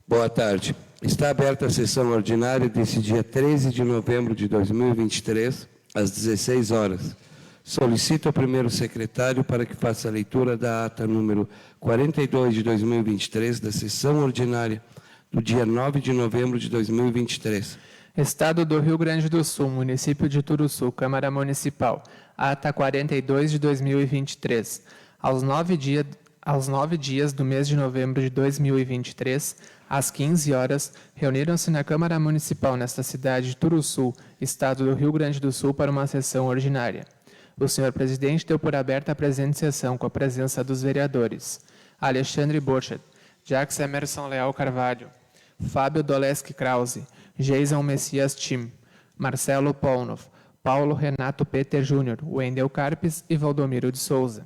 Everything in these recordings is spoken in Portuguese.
Boa tarde. Está aberta a sessão ordinária desse dia 13 de novembro de 2023, às 16 horas. Solicito ao primeiro secretário para que faça a leitura da ata número 42 de 2023, da sessão ordinária do dia 9 de novembro de 2023. Estado do Rio Grande do Sul, município de Turuçu, Câmara Municipal, ata 42 de 2023. Aos 9 dias do mês de novembro de 2023, às 15 horas, reuniram-se na Câmara Municipal nesta cidade de Turuçu, Estado do Rio Grande do Sul, para uma sessão ordinária. O senhor presidente deu por aberta a presente sessão com a presença dos vereadores Alexandre Borchardt, Jacques Emerson Leal Carvalho, Fábio Doleski Krause, Jason Messias Tim, Marcelo Polnov, Paulo Renato Peter Júnior, Wendel Carpes e Valdomiro de Souza.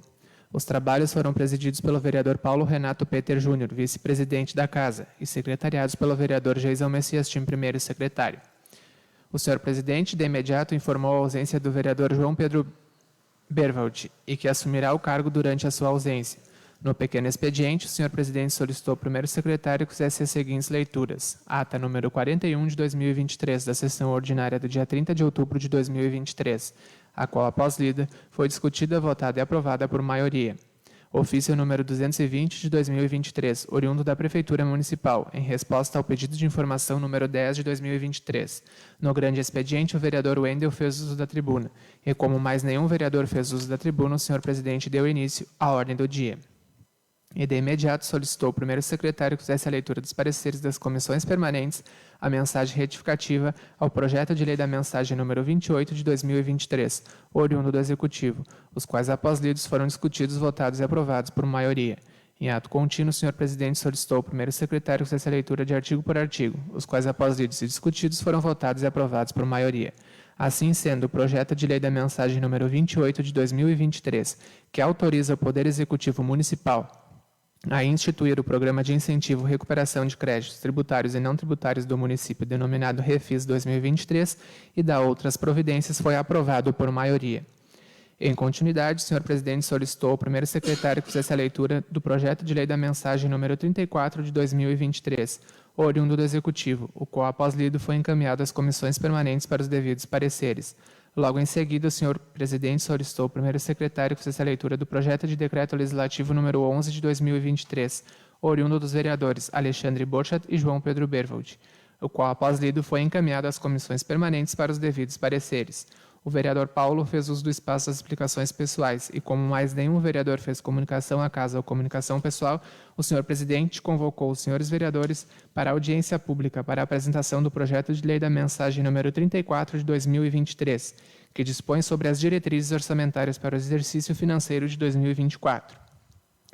Os trabalhos foram presididos pelo vereador Paulo Renato Peter Júnior, vice-presidente da Casa, e secretariados pelo vereador Jason Messias Tim, primeiro secretário. O senhor presidente, de imediato, informou a ausência do vereador João Pedro Berwald e que assumirá o cargo durante a sua ausência. No pequeno expediente, o senhor presidente solicitou ao primeiro secretário que fizesse as seguintes leituras. Ata número 41 de 2023, da sessão ordinária do dia 30 de outubro de 2023, a qual, após lida, foi discutida, votada e aprovada por maioria. Ofício número 220 de 2023, oriundo da Prefeitura Municipal, em resposta ao pedido de informação número 10 de 2023. No grande expediente, o vereador Wendel fez uso da tribuna, e como mais nenhum vereador fez uso da tribuna, o senhor presidente deu início à ordem do dia. E de imediato solicitou ao primeiro secretário que fizesse a leitura dos pareceres das comissões permanentes, a mensagem retificativa ao projeto de lei da mensagem número 28 de 2023, oriundo do Executivo, os quais, após lidos, foram discutidos, votados e aprovados por maioria. Em ato contínuo, o senhor presidente solicitou ao primeiro secretário que fizesse a leitura de artigo por artigo, os quais, após lidos e discutidos, foram votados e aprovados por maioria. Assim sendo, o projeto de lei da mensagem número 28 de 2023, que autoriza o Poder Executivo Municipal a instituir o Programa de Incentivo e Recuperação de Créditos Tributários e Não Tributários do município, denominado Refis 2023, e da outras providências, foi aprovado por maioria. Em continuidade, o senhor presidente solicitou ao primeiro secretário que fizesse a leitura do projeto de lei da mensagem número 34 de 2023, oriundo do Executivo, o qual, após lido, foi encaminhado às comissões permanentes para os devidos pareceres. Logo em seguida, o senhor presidente solicitou ao primeiro secretário que fizesse a leitura do projeto de decreto legislativo número 11 de 2023, oriundo dos vereadores Alexandre Borchardt e João Pedro Berwald, o qual, após lido, foi encaminhado às comissões permanentes para os devidos pareceres. O vereador Paulo fez uso do espaço das explicações pessoais e, como mais nenhum vereador fez comunicação à casa ou comunicação pessoal, o senhor presidente convocou os senhores vereadores para a audiência pública para a apresentação do projeto de lei da mensagem número 34 de 2023, que dispõe sobre as diretrizes orçamentárias para o exercício financeiro de 2024.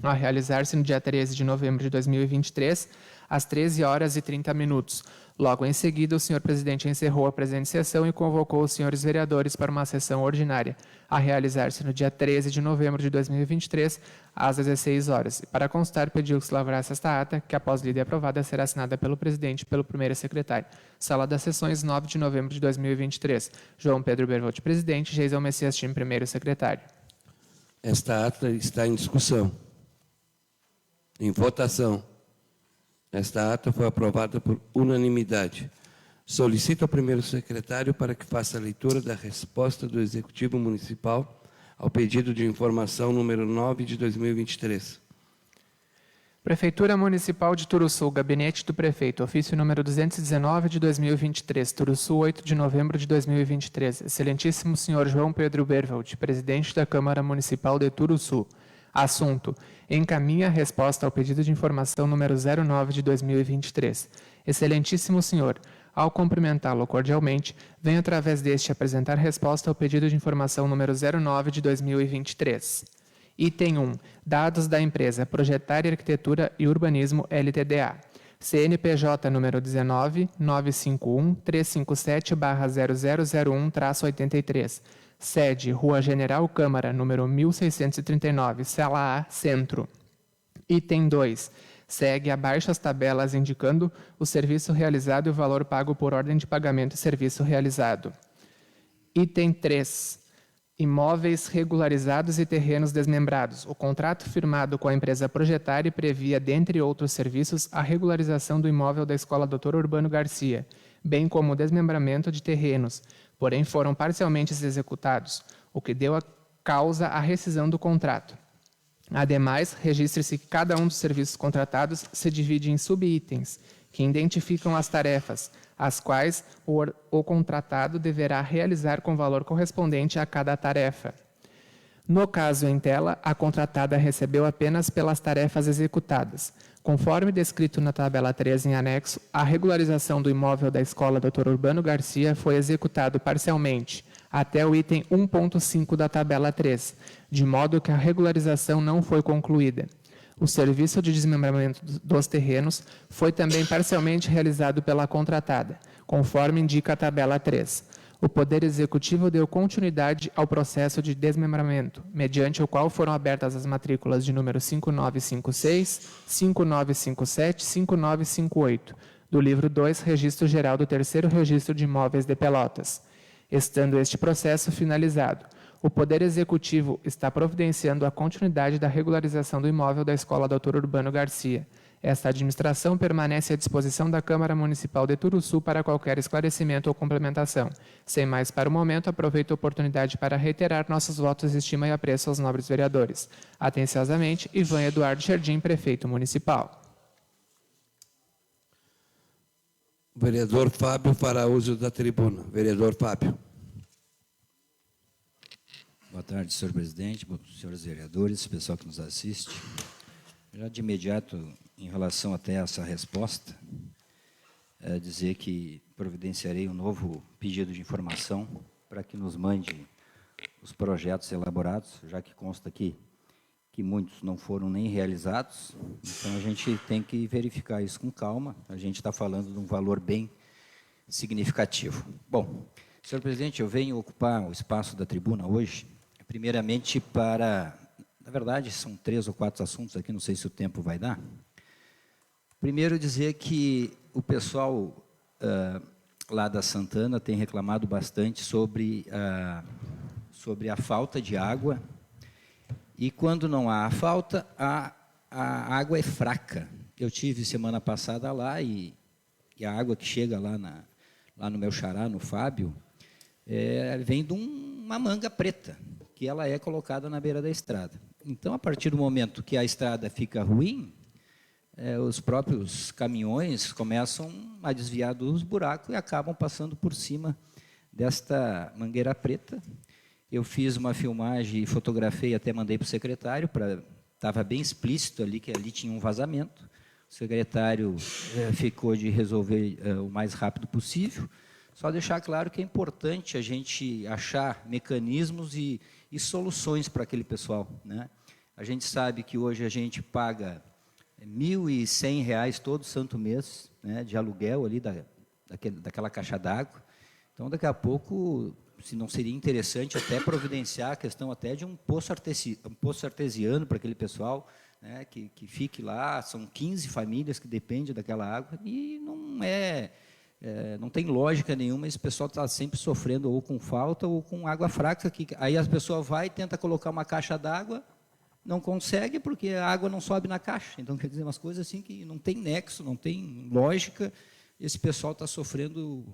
A realizar-se no dia 13 de novembro de 2023, às 13 horas e 30 minutos. Logo em seguida, o senhor presidente encerrou a presente sessão e convocou os senhores vereadores para uma sessão ordinária, a realizar-se no dia 13 de novembro de 2023, às 16 horas. E, para constar, pediu que se lavrasse esta ata, que, após lida e aprovada, será assinada pelo presidente e pelo primeiro secretário. Sala das sessões, 9 de novembro de 2023. João Pedro Berwald, presidente. Jason Messias Tim, primeiro secretário. Esta ata está em discussão. Em votação. Esta ata foi aprovada por unanimidade. Solicito ao primeiro secretário para que faça a leitura da resposta do Executivo Municipal ao pedido de informação número 9 de 2023. Prefeitura Municipal de Turuçu, Gabinete do Prefeito, ofício número 219 de 2023, Turuçu, 8 de novembro de 2023. Excelentíssimo senhor João Pedro Berwald, presidente da Câmara Municipal de Turuçu. Assunto: encaminha a resposta ao pedido de informação número 09 de 2023. Excelentíssimo senhor, ao cumprimentá-lo cordialmente, venho através deste apresentar resposta ao pedido de informação número 09 de 2023. Item 1. Dados da empresa Projetária Arquitetura e Urbanismo LTDA. CNPJ número 19 951 357/0001-83. Sede, Rua General Câmara, número 1639, Sala A, Centro. Item 2. Segue abaixo as tabelas indicando o serviço realizado e o valor pago por ordem de pagamento e serviço realizado. Item 3. Imóveis regularizados e terrenos desmembrados. O contrato firmado com a empresa projetária previa, dentre outros serviços, a regularização do imóvel da Escola Dr. Urbano Garcia, bem como o desmembramento de terrenos, porém foram parcialmente executados, o que deu a causa à rescisão do contrato. Ademais, registre-se que cada um dos serviços contratados se divide em subitens, que identificam as tarefas, as quais o contratado deverá realizar com valor correspondente a cada tarefa. No caso em tela, a contratada recebeu apenas pelas tarefas executadas. Conforme descrito na tabela 3 em anexo, a regularização do imóvel da Escola Dr. Urbano Garcia foi executado parcialmente, até o item 1.5 da tabela 3, de modo que a regularização não foi concluída. O serviço de desmembramento dos terrenos foi também parcialmente realizado pela contratada, conforme indica a tabela 3. O Poder Executivo deu continuidade ao processo de desmembramento, mediante o qual foram abertas as matrículas de número 5956, 5957 e 5958, do livro 2, Registro Geral do Terceiro Registro de Imóveis de Pelotas. Estando este processo finalizado, o Poder Executivo está providenciando a continuidade da regularização do imóvel da Escola Dr. Urbano Garcia. Esta administração permanece à disposição da Câmara Municipal de Turuçu para qualquer esclarecimento ou complementação. Sem mais para o momento, aproveito a oportunidade para reiterar nossos votos de estima e apreço aos nobres vereadores. Atenciosamente, Ivan Eduardo Jardim, Prefeito Municipal. O vereador Fábio fará uso da tribuna. Vereador Fábio. Boa tarde, senhor presidente, senhores vereadores, pessoal que nos assiste. Já de imediato, em relação até essa resposta, dizer que providenciarei um novo pedido de informação para que nos mande os projetos elaborados, já que consta aqui que muitos não foram nem realizados. Então, a gente tem que verificar isso com calma. A gente está falando de um valor bem significativo. Bom, senhor presidente, eu venho ocupar o espaço da tribuna hoje, primeiramente para, na verdade, são 3 ou 4 assuntos aqui, não sei se o tempo vai dar. Primeiro, dizer que o pessoal lá da Santana tem reclamado bastante sobre a falta de água, e quando não há a falta, a água é fraca. Eu tive semana passada lá e a água que chega lá no meu xará, no Fábio, vem de uma manga preta, que ela é colocada na beira da estrada. Então, a partir do momento que a estrada fica ruim, os próprios caminhões começam a desviar dos buracos e acabam passando por cima desta mangueira preta. Eu fiz uma filmagem e fotografei, até mandei para o secretário, estava bem explícito ali que ali tinha um vazamento. O secretário ficou de resolver o mais rápido possível. Só deixar claro que é importante a gente achar mecanismos e soluções para aquele pessoal, né? A gente sabe que hoje a gente paga R$ 1.100 todo santo mês, né, de aluguel ali daquela caixa d'água. Então, daqui a pouco, se não seria interessante até providenciar a questão até de um poço artesiano para aquele pessoal, né, que fique lá. São 15 famílias que dependem daquela água e não tem lógica nenhuma esse pessoal está sempre sofrendo ou com falta ou com água fraca. Aí a pessoa vai e tenta colocar uma caixa d'água, não consegue porque a água não sobe na caixa. Então, quer dizer, umas coisas assim que não tem nexo, não tem lógica. Esse pessoal está sofrendo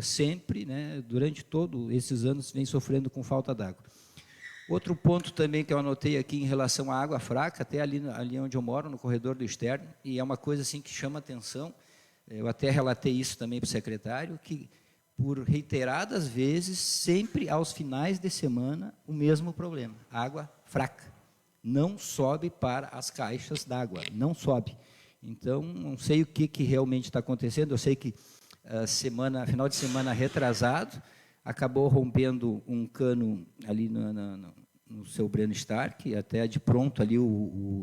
sempre, né, durante todos esses anos, vem sofrendo com falta d'água. Outro ponto também que eu anotei aqui em relação à água fraca, até ali onde eu moro, no corredor do externo, e é uma coisa assim que chama atenção. Eu até relatei isso também para o secretário, que por reiteradas vezes, sempre aos finais de semana, o mesmo problema, água fraca. Não sobe para as caixas d'água, não sobe. Então, não sei o que realmente está acontecendo. Eu sei que final de semana retrasado, acabou rompendo um cano ali no seu Breno Stark, até de pronto ali,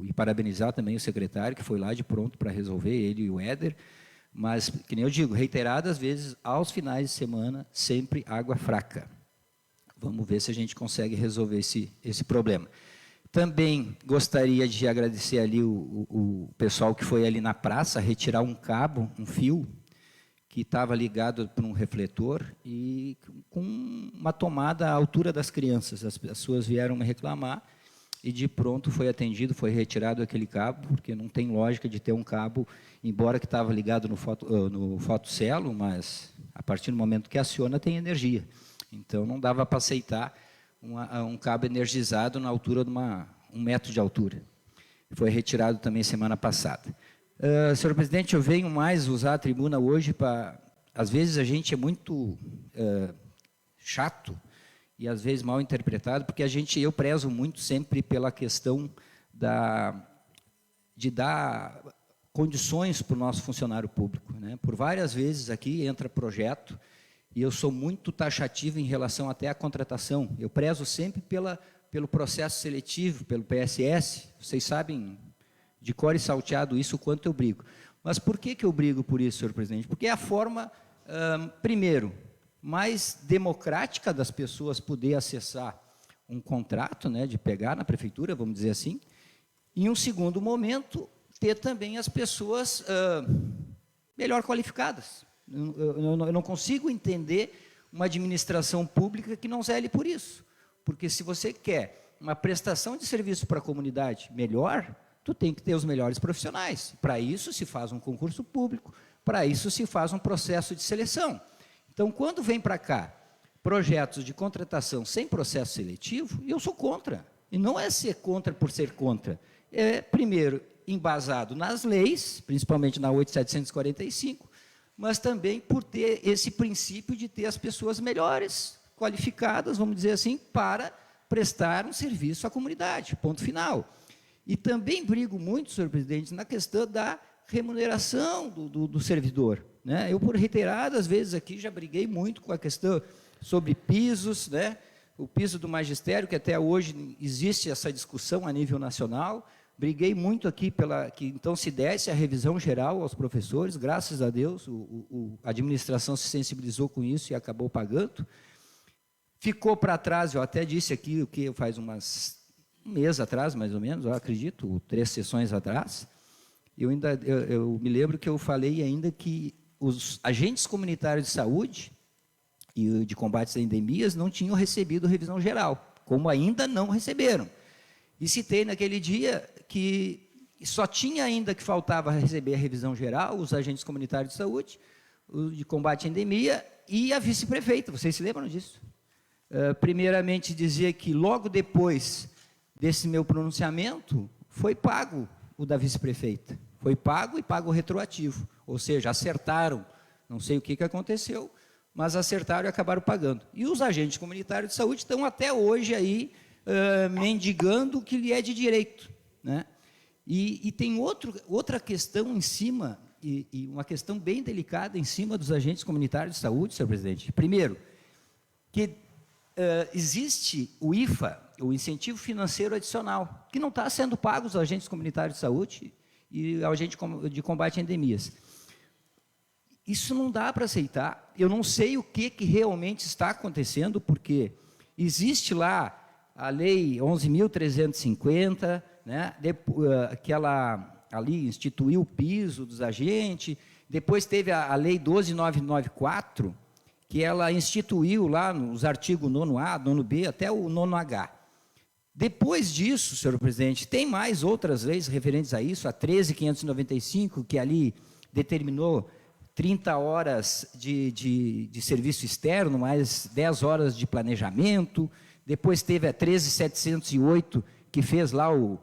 e parabenizar também o secretário, que foi lá de pronto para resolver, ele e o Éder. Mas, que nem eu digo, reiteradas vezes, aos finais de semana, sempre água fraca. Vamos ver se a gente consegue resolver esse problema. Também gostaria de agradecer ali o pessoal que foi ali na praça retirar um cabo, um fio, que estava ligado para um refletor e com uma tomada à altura das crianças. As pessoas vieram me reclamar e, de pronto, foi atendido, foi retirado aquele cabo, porque não tem lógica de ter um cabo, embora que estava ligado no fotocelo, mas, a partir do momento que aciona, tem energia. Então, não dava para aceitar um cabo energizado na altura de 1 metro de altura. Foi retirado também semana passada. Senhor presidente, eu venho mais usar a tribuna hoje para... Às vezes a gente é muito chato e às vezes mal interpretado, porque eu prezo muito sempre pela questão de dar condições para o nosso funcionário público, né? Por várias vezes aqui entra projeto e eu sou muito taxativo em relação até à contratação. Eu prezo sempre pelo processo seletivo, pelo PSS. Vocês sabem de cor e salteado isso, o quanto eu brigo. Mas por que eu brigo por isso, senhor presidente? Porque é a forma, primeiro, mais democrática das pessoas poder acessar um contrato, né, de pegar na prefeitura, vamos dizer assim, e, em um segundo momento, ter também as pessoas melhor qualificadas. Eu não consigo entender uma administração pública que não zele por isso. Porque se você quer uma prestação de serviço para a comunidade melhor, tu tem que ter os melhores profissionais. Para isso se faz um concurso público, para isso se faz um processo de seleção. Então, quando vem para cá projetos de contratação sem processo seletivo, eu sou contra. E não é ser contra por ser contra. É, primeiro, embasado nas leis, principalmente na 8.745, mas também por ter esse princípio de ter as pessoas melhores, qualificadas, vamos dizer assim, para prestar um serviço à comunidade, ponto final. E também brigo muito, senhor presidente, na questão da remuneração do servidor, né? Eu, por reiteradas vezes aqui, já briguei muito com a questão sobre pisos, né? O piso do magistério, que até hoje existe essa discussão a nível nacional. Briguei muito aqui que então se desse a revisão geral aos professores. Graças a Deus, a administração se sensibilizou com isso e acabou pagando. Ficou para trás, eu até disse aqui, o que faz um mês atrás, mais ou menos, eu acredito, 3 sessões atrás, eu me lembro que eu falei ainda que os agentes comunitários de saúde e de combate às endemias não tinham recebido revisão geral, como ainda não receberam. E citei naquele dia que só tinha ainda que faltava receber a revisão geral, os agentes comunitários de saúde, o de combate à endemia e a vice-prefeita. Vocês se lembram disso? Primeiramente, dizia que logo depois desse meu pronunciamento, foi pago o da vice-prefeita. Foi pago e pago retroativo. Ou seja, acertaram, não sei o que aconteceu, mas acertaram e acabaram pagando. E os agentes comunitários de saúde estão até hoje aí mendigando o que lhe é de direito, né? E tem outra questão em cima, e uma questão bem delicada em cima dos agentes comunitários de saúde, senhor presidente. Primeiro, que existe o IFA, o Incentivo Financeiro Adicional, que não está sendo pago aos agentes comunitários de saúde e ao agente de combate a endemias. Isso não dá para aceitar. Eu não sei o que realmente está acontecendo, porque existe lá a Lei 11.350, né, que ela ali instituiu o piso dos agentes, depois teve a Lei 12.994, que ela instituiu lá nos artigos 9A, 9B, até o 9H. Depois disso, senhor presidente, tem mais outras leis referentes a isso, a 13.595, que ali determinou 30 horas de serviço externo, mais 10 horas de planejamento. Depois teve a 13.708, que fez lá o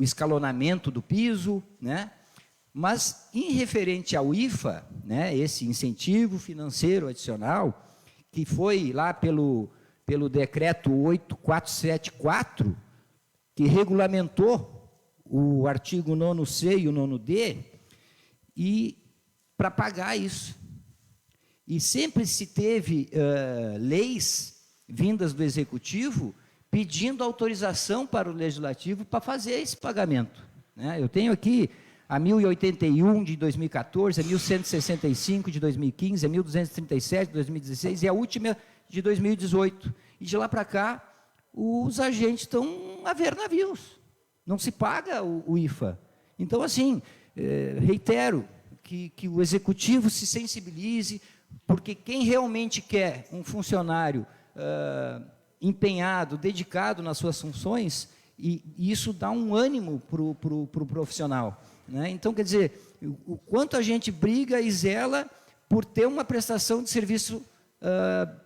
escalonamento do piso, né? Mas, em referente ao IFA, né, esse incentivo financeiro adicional, que foi lá pelo decreto 8474, que regulamentou o artigo 9C e o 9D, e para pagar isso. E sempre se teve leis vindas do Executivo pedindo autorização para o Legislativo para fazer esse pagamento, né? Eu tenho aqui a 1081 de 2014, a 1165 de 2015, a 1237 de 2016 e a última de 2018. E de lá para cá, os agentes estão a ver navios. Não se paga o IFA. Então, assim, reitero que o Executivo se sensibilize, porque quem realmente quer um funcionário empenhado, dedicado nas suas funções, e isso dá um ânimo para o profissional, né? Então, quer dizer, o quanto a gente briga e zela por ter uma prestação de serviço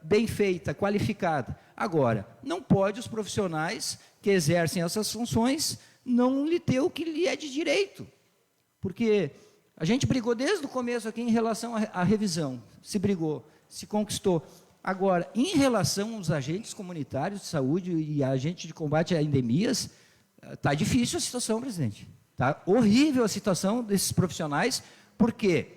bem feita, qualificada. Agora, não pode os profissionais que exercem essas funções não lhe ter o que lhe é de direito. Porque a gente brigou desde o começo aqui em relação à revisão, se brigou, se conquistou. Agora, em relação aos agentes comunitários de saúde e agentes de combate a endemias, está difícil a situação, presidente. Está horrível a situação desses profissionais. Por quê?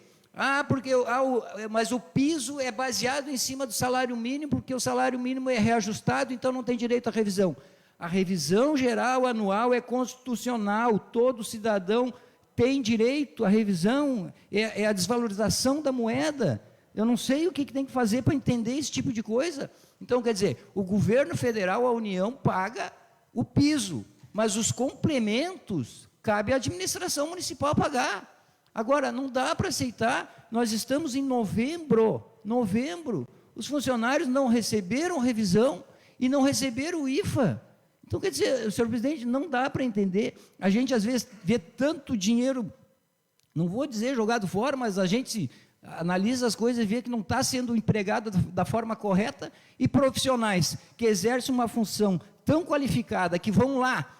Mas o piso é baseado em cima do salário mínimo, porque o salário mínimo é reajustado, então não tem direito à revisão. A revisão geral anual é constitucional, todo cidadão tem direito à revisão, é a desvalorização da moeda. Eu não sei o que tem que fazer para entender esse tipo de coisa. Então, quer dizer, o governo federal, a União, paga o piso, mas os complementos cabe à administração municipal pagar. Agora, não dá para aceitar, nós estamos em novembro, os funcionários não receberam revisão e não receberam o IFA. Então, quer dizer, senhor presidente, não dá para entender. A gente, às vezes, vê tanto dinheiro, não vou dizer jogado fora, mas a gente analisa as coisas e vê que não está sendo empregado da forma correta, e profissionais que exercem uma função tão qualificada, que vão lá,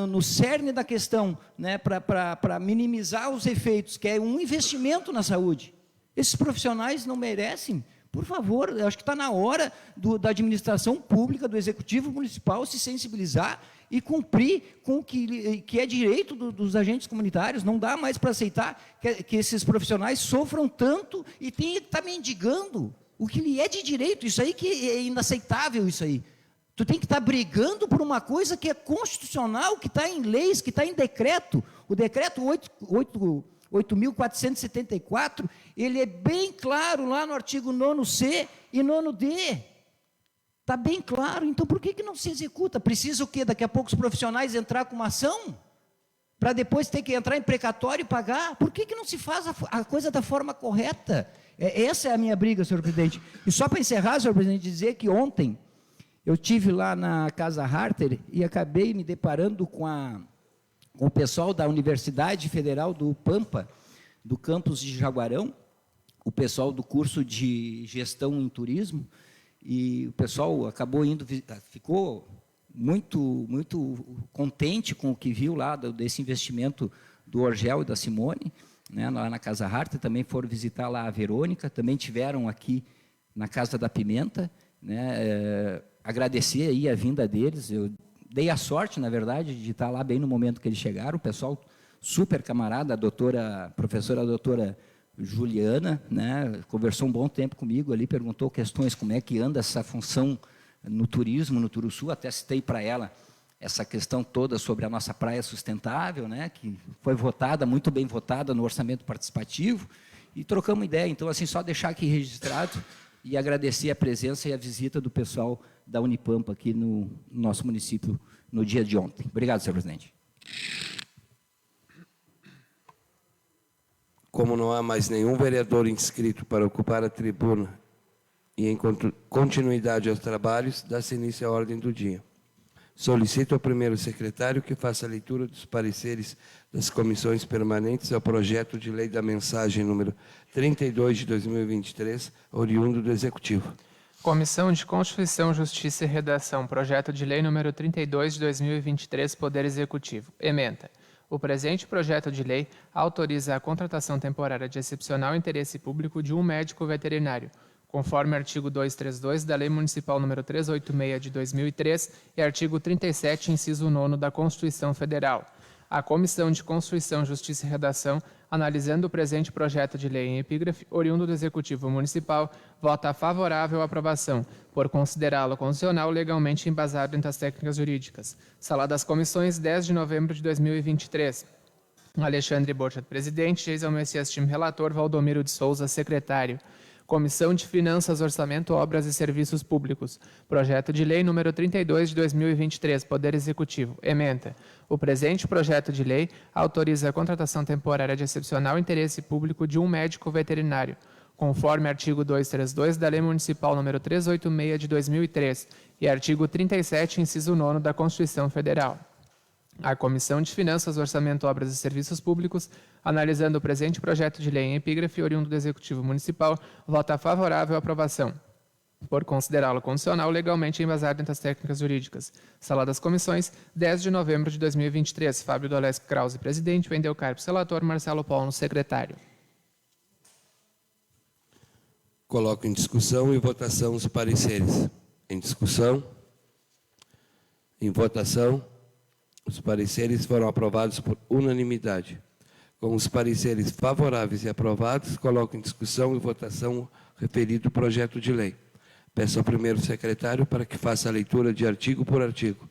no cerne da questão, né, para minimizar os efeitos, que é um investimento na saúde. Esses profissionais não merecem. Por favor, eu acho que está na hora da administração pública, do Executivo Municipal, se sensibilizar e cumprir com o que é direito dos agentes comunitários. Não dá mais para aceitar que esses profissionais sofram tanto e tenham que estar mendigando o que lhe é de direito. Isso aí que é inaceitável, isso aí. Tu tem que estar brigando por uma coisa que é constitucional, que está em leis, que está em decreto. O decreto 8.474, ele é bem claro lá no artigo 9º-C e 9º-D. Está bem claro. Então, por que não se executa? Precisa o quê? Daqui a pouco os profissionais entrar com uma ação? Para depois ter que entrar em precatório e pagar? Por que não se faz a coisa da forma correta? Essa é a minha briga, senhor presidente. E só para encerrar, senhor presidente, dizer que ontem eu estive lá na Casa Harter e acabei me deparando com o pessoal da Universidade Federal do Pampa, do campus de Jaguarão, o pessoal do curso de Gestão em Turismo, e o pessoal ficou muito contente com o que viu lá desse investimento do Orgel e da Simone, né, lá na Casa Harter. Também foram visitar lá a Verônica, também tiveram aqui na Casa da Pimenta, né, agradecer aí a vinda deles. Eu dei a sorte, na verdade, de estar lá bem no momento que eles chegaram. O pessoal super camarada, a professora doutora Juliana, né, conversou um bom tempo comigo ali, perguntou questões, como é que anda essa função no turismo, no Turuçu. Até citei para ela essa questão toda sobre a nossa praia sustentável, né, que foi votada, muito bem votada no orçamento participativo, e trocamos ideia. Então, assim, só deixar aqui registrado e agradecer a presença e a visita do pessoal da Unipampa aqui no nosso município no dia de ontem. Obrigado, senhor presidente. Como não há mais nenhum vereador inscrito para ocupar a tribuna e em continuidade aos trabalhos, dá-se início à ordem do dia. Solicito ao primeiro secretário que faça a leitura dos pareceres das comissões permanentes ao projeto de lei da mensagem número 32 de 2023, oriundo do Executivo. Comissão de Constituição, Justiça e Redação, projeto de lei número 32 de 2023, Poder Executivo. Ementa. O presente projeto de lei autoriza a contratação temporária de excepcional interesse público de um médico veterinário, conforme artigo 232 da Lei Municipal número 386 de 2003 e artigo 37, inciso 9 da Constituição Federal. A Comissão de Constituição, Justiça e Redação, analisando o presente projeto de lei em epígrafe, oriundo do Executivo Municipal, vota favorável à aprovação, por considerá-lo constitucional legalmente embasado entre as técnicas jurídicas. Sala das Comissões, 10 de novembro de 2023. Alexandre Borchardt, presidente. Geisel Messias Tim, relator. Valdomiro de Souza, secretário. Comissão de Finanças, Orçamento, Obras e Serviços Públicos. Projeto de Lei número 32 de 2023, Poder Executivo. Ementa. O presente projeto de lei autoriza a contratação temporária de excepcional interesse público de um médico veterinário, conforme artigo 232 da Lei Municipal número 386 de 2003 e artigo 37, inciso 9 da Constituição Federal. A Comissão de Finanças, Orçamento, Obras e Serviços Públicos, analisando o presente projeto de lei em epígrafe oriundo do Executivo Municipal, vota favorável à aprovação, por considerá-lo constitucional legalmente embasado entre as técnicas jurídicas. Sala das Comissões, 10 de novembro de 2023. Fábio Dolesco Krause, presidente. Wendel Carpes, relator. Marcelo Paulo, secretário. Coloco em discussão e votação os pareceres. Em discussão. Em votação. Os pareceres foram aprovados por unanimidade. Com os pareceres favoráveis e aprovados, coloco em discussão e votação o referido projeto de lei. Peço ao primeiro secretário para que faça a leitura de artigo por artigo.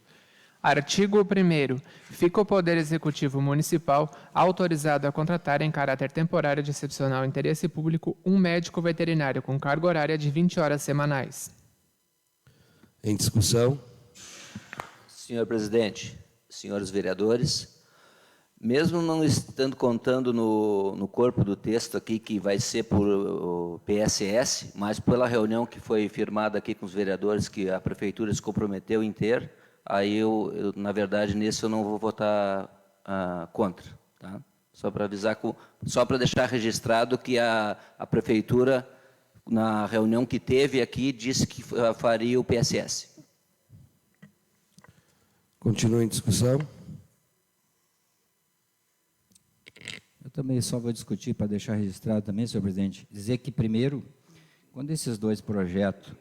Artigo 1º. Fica o Poder Executivo Municipal autorizado a contratar em caráter temporário de excepcional interesse público um médico veterinário com carga horária de 20 horas semanais. Em discussão. Senhor presidente, senhores vereadores, mesmo não estando contando no corpo do texto aqui, que vai ser por PSS, mas pela reunião que foi firmada aqui com os vereadores, que a prefeitura se comprometeu em ter, aí eu na verdade, nesse eu não vou votar contra. Tá? Só para avisar, só para deixar registrado que a prefeitura, na reunião que teve aqui, disse que faria o PSS. Continua em discussão. Eu também só vou discutir, para deixar registrado também, senhor presidente, dizer que, primeiro, quando esses dois projetos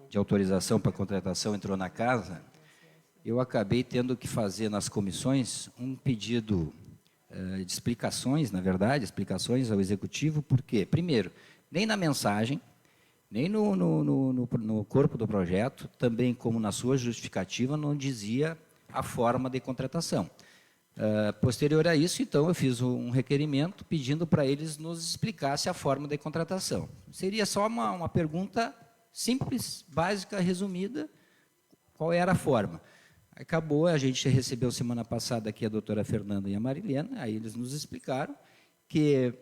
de autorização para contratação entrou na casa, eu acabei tendo que fazer nas comissões um pedido de explicações, na verdade, explicações ao Executivo, porque, primeiro, nem na mensagem, nem no corpo do projeto, também como na sua justificativa, não dizia a forma de contratação. Posterior a isso, então, eu fiz um requerimento pedindo para eles nos explicassem a forma de contratação. Seria só uma pergunta simples, básica, resumida, qual era a forma. Acabou, a gente recebeu semana passada aqui a doutora Fernanda e a Marilena, aí eles nos explicaram que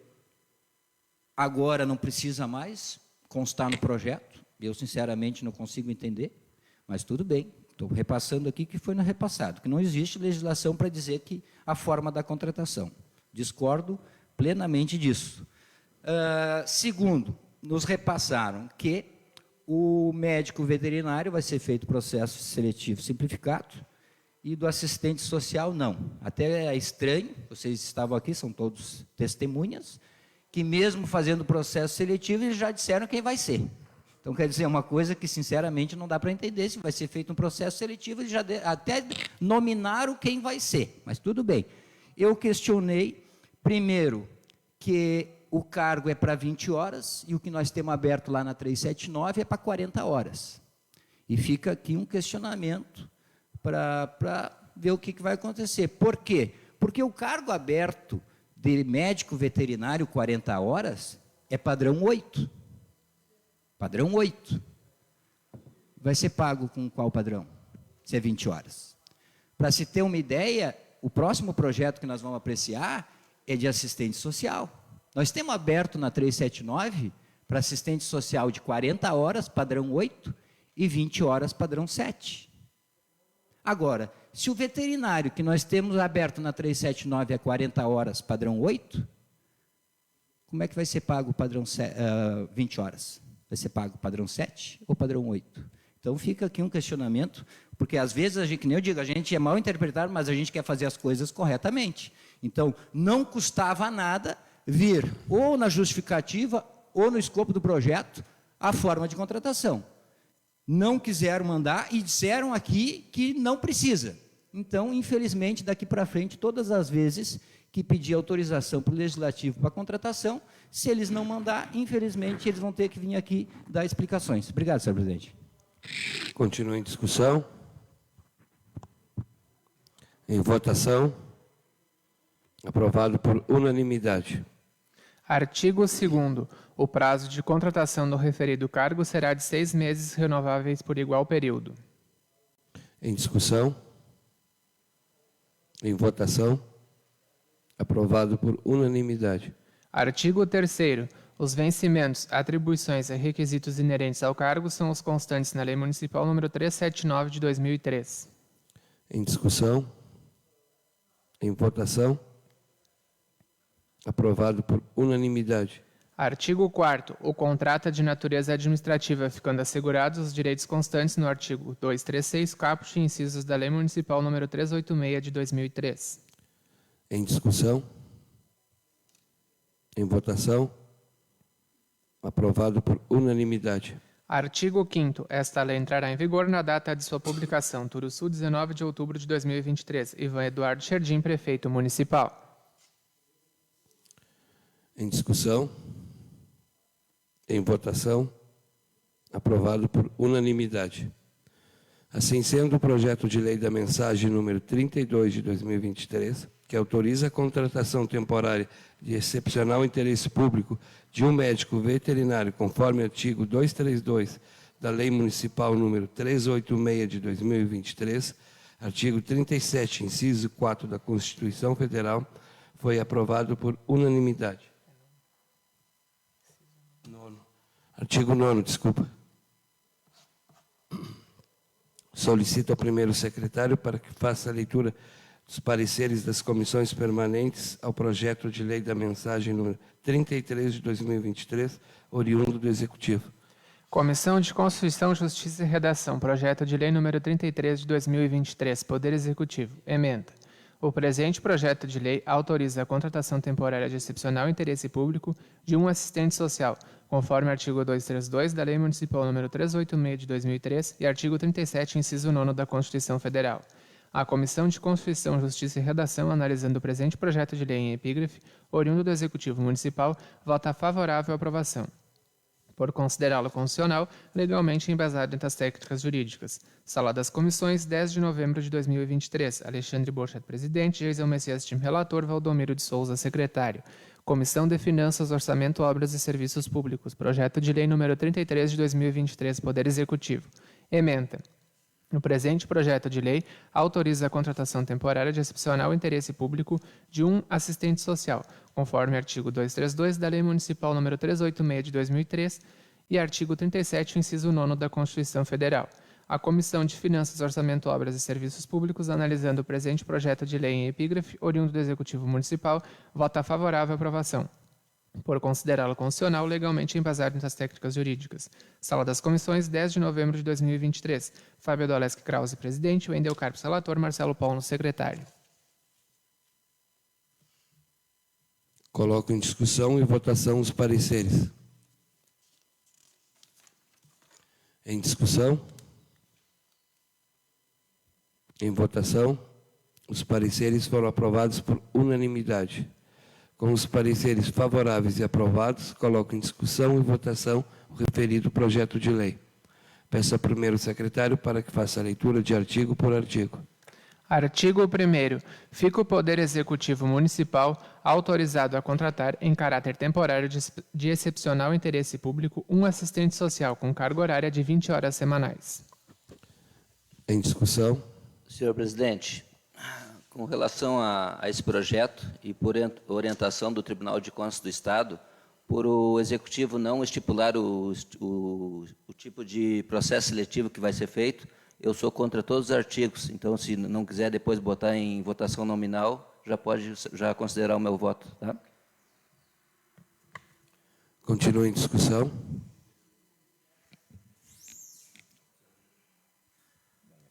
agora não precisa mais constar no projeto. Eu, sinceramente, não consigo entender, mas tudo bem. Estou repassando aqui que foi no repassado, que não existe legislação para dizer que a forma da contratação. Discordo plenamente disso. Segundo, nos repassaram que o médico veterinário vai ser feito processo seletivo simplificado e do assistente social não. Até é estranho, vocês estavam aqui, são todos testemunhas, que mesmo fazendo processo seletivo, eles já disseram quem vai ser. Então, quer dizer, uma coisa que, sinceramente, não dá para entender. Se vai ser feito um processo seletivo, eles já até nominaram quem vai ser, mas tudo bem. Eu questionei, primeiro, que o cargo é para 20 horas e o que nós temos aberto lá na 379 é para 40 horas. E fica aqui um questionamento para ver o que vai acontecer. Por quê? Porque o cargo aberto de médico veterinário 40 horas é padrão 8. Padrão 8. Vai ser pago com qual padrão? Se é 20 horas. Para se ter uma ideia, o próximo projeto que nós vamos apreciar é de assistente social. Nós temos aberto na 379 para assistente social de 40 horas, padrão 8, e 20 horas, padrão 7. Agora, se o veterinário que nós temos aberto na 379 é 40 horas, padrão 8, como é que vai ser pago o padrão 20 horas? Vai ser pago padrão 7 ou padrão 8? Então, fica aqui um questionamento, porque às vezes, a gente, que nem eu digo, a gente é mal interpretado, mas a gente quer fazer as coisas corretamente. Então, não custava nada vir ou na justificativa ou no escopo do projeto a forma de contratação. Não quiseram mandar e disseram aqui que não precisa. Então, infelizmente, daqui para frente, todas as vezes que pedir autorização para o Legislativo para contratação, se eles não mandar, infelizmente, eles vão ter que vir aqui dar explicações. Obrigado, senhor presidente. Continua em discussão. Em votação. Aprovado por unanimidade. Artigo 2º. O prazo de contratação do referido cargo será de 6 meses renováveis por igual período. Em discussão? Em votação? Aprovado por unanimidade. Artigo 3º. Os vencimentos, atribuições e requisitos inerentes ao cargo são os constantes na Lei Municipal nº 379 de 2003. Em discussão? Em votação? Aprovado por unanimidade. Artigo 4º. O contrato é de natureza administrativa, ficando assegurados os direitos constantes no artigo 236, caput e incisos da Lei Municipal nº 386 de 2003. Em discussão? Em votação? Aprovado por unanimidade. Artigo 5º. Esta lei entrará em vigor na data de sua publicação. Turuçu, 19 de outubro de 2023. Ivan Eduardo Scherdim, prefeito municipal. Em discussão? Em votação? Aprovado por unanimidade. Assim sendo, o projeto de lei da mensagem número 32 de 2023, que autoriza a contratação temporária de excepcional interesse público de um médico veterinário, conforme artigo 232 da Lei Municipal número 386 de 2023, artigo 37, inciso 4 da Constituição Federal, foi aprovado por unanimidade. Artigo 9º, desculpa. Solicito ao primeiro secretário para que faça a leitura dos pareceres das comissões permanentes ao projeto de lei da mensagem número 33 de 2023, oriundo do Executivo. Comissão de Constituição, Justiça e Redação. Projeto de lei número 33 de 2023. Poder Executivo. Emenda. O presente projeto de lei autoriza a contratação temporária de excepcional interesse público de um assistente social, conforme artigo 232 da Lei Municipal nº 386 de 2003 e artigo 37, inciso 9 da Constituição Federal. A Comissão de Constituição, Justiça e Redação, analisando o presente projeto de lei em epígrafe, oriundo do Executivo Municipal, vota favorável à aprovação, por considerá-lo constitucional, legalmente embasado entre as técnicas jurídicas. Sala das Comissões, 10 de novembro de 2023. Alexandre Borchat, presidente. Geisel Messias, time relator. Valdomiro de Souza, secretário. Comissão de Finanças, Orçamento, Obras e Serviços Públicos. Projeto de lei número 33 de 2023. Poder Executivo. Ementa. No presente projeto de lei, autoriza a contratação temporária de excepcional interesse público de um assistente social, conforme artigo 232 da Lei Municipal nº 386 de 2003 e artigo 37, inciso 9 da Constituição Federal. A Comissão de Finanças, Orçamento, Obras e Serviços Públicos, analisando o presente projeto de lei em epígrafe, oriundo do Executivo Municipal, vota favorável à aprovação, por considerá-lo constitucional, legalmente embasado nas técnicas jurídicas. Sala das Comissões, 10 de novembro de 2023. Fábio Adoleschi Krause, presidente. Wendel Carpes, relator. Marcelo Paulo, secretário. Coloco em discussão e votação os pareceres. Em discussão? Em votação, os pareceres foram aprovados por unanimidade. Com os pareceres favoráveis e aprovados, coloco em discussão e votação o referido projeto de lei. Peço ao primeiro secretário para que faça a leitura de artigo por artigo. Artigo 1º. Fica o Poder Executivo Municipal autorizado a contratar, em caráter temporário de excepcional interesse público, um assistente social com carga horária de 20 horas semanais. Em discussão? Senhor presidente, com relação a esse projeto e por orientação do Tribunal de Contas do Estado, por o Executivo não estipular o tipo de processo seletivo que vai ser feito, eu sou contra todos os artigos. Então, se não quiser depois botar em votação nominal, já pode considerar o meu voto. Tá? Continua em discussão.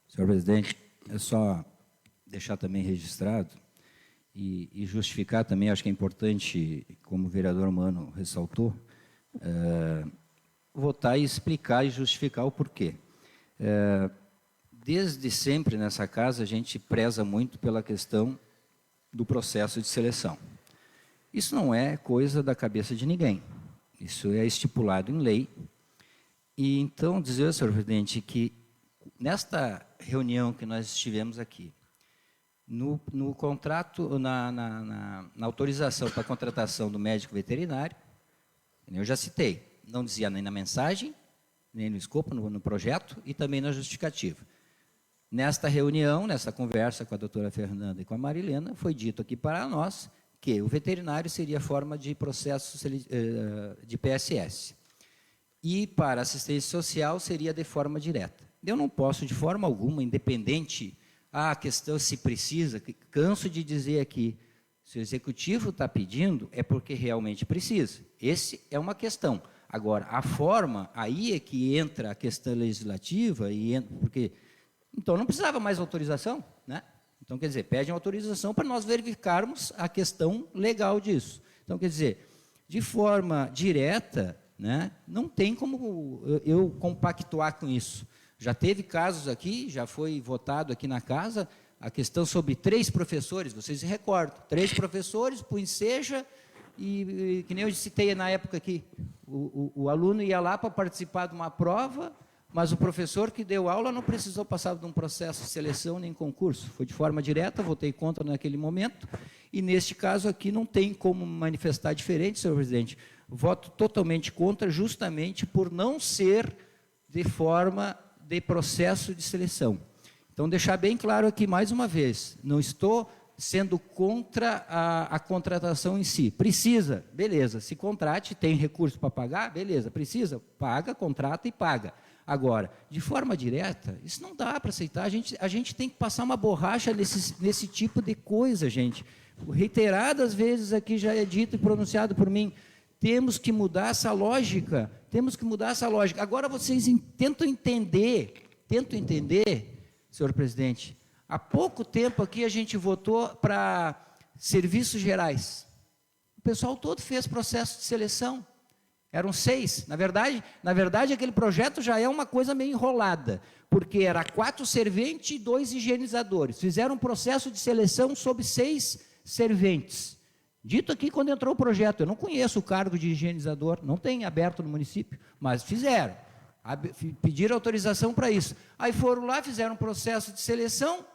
Senhor presidente, é só deixar também registrado e justificar também, acho que é importante, como o vereador Mano ressaltou, votar e explicar e justificar o porquê. Desde sempre nessa casa a gente preza muito pela questão do processo de seleção. Isso não é coisa da cabeça de ninguém, isso é estipulado em lei. E então dizer, senhor presidente, que nesta reunião que nós estivemos aqui, No contrato, na autorização para a contratação do médico veterinário, eu já citei, não dizia nem na mensagem, nem no escopo, no projeto e também na justificativa. Nesta reunião, nessa conversa com a doutora Fernanda e com a Marilena, foi dito aqui para nós que o veterinário seria forma de processo de PSS. E para assistência social seria de forma direta. Eu não posso, de forma alguma, independente, a questão se precisa, canso de dizer aqui, se o executivo está pedindo, é porque realmente precisa. Essa é uma questão. Agora, a forma, aí é que entra a questão legislativa, porque então não precisava mais autorização, né? Então, quer dizer, pede uma autorização para nós verificarmos a questão legal disso. Então, quer dizer, de forma direta, né, não tem como eu compactuar com isso. Já teve casos aqui, já foi votado aqui na casa, a questão sobre 3 professores, vocês se recordam, 3 professores, por enseja, e que nem eu citei na época aqui, o aluno ia lá para participar de uma prova, mas o professor que deu aula não precisou passar de um processo de seleção nem concurso, foi de forma direta, votei contra naquele momento, e neste caso aqui não tem como manifestar diferente, senhor presidente, voto totalmente contra, justamente por não ser de forma de processo de seleção. Então, deixar bem claro aqui, mais uma vez, não estou sendo contra a contratação em si. Precisa, beleza, se contrate, tem recurso para pagar, beleza, precisa, paga, contrata e paga. Agora, de forma direta, isso não dá para aceitar, a gente tem que passar uma borracha nesse tipo de coisa, gente. Reiteradas vezes aqui já é dito e pronunciado por mim, temos que mudar essa lógica, Agora vocês tentam entender, senhor presidente, há pouco tempo aqui a gente votou para serviços gerais. O pessoal todo fez processo de seleção. Eram 6. Na verdade, aquele projeto já é uma coisa meio enrolada, porque era 4 serventes e 2 higienizadores. Fizeram um processo de seleção sobre 6 serventes. Dito aqui quando entrou o projeto, eu não conheço o cargo de higienizador, não tem aberto no município, mas fizeram. Pediram autorização para isso. Aí foram lá, fizeram um processo de seleção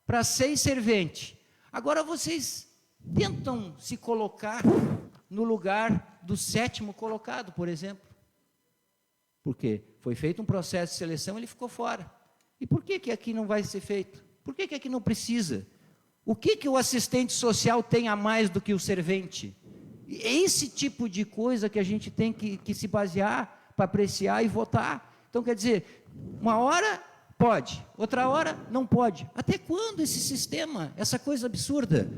para 6 serventes. Agora vocês tentam se colocar no lugar do 7º colocado, por exemplo. Porque foi feito um processo de seleção, ele ficou fora. E por que aqui não vai ser feito? Por que aqui não precisa? O que o assistente social tem a mais do que o servente? É esse tipo de coisa que a gente tem que se basear para apreciar e votar. Então, quer dizer, uma hora pode, outra hora não pode. Até quando esse sistema, essa coisa absurda?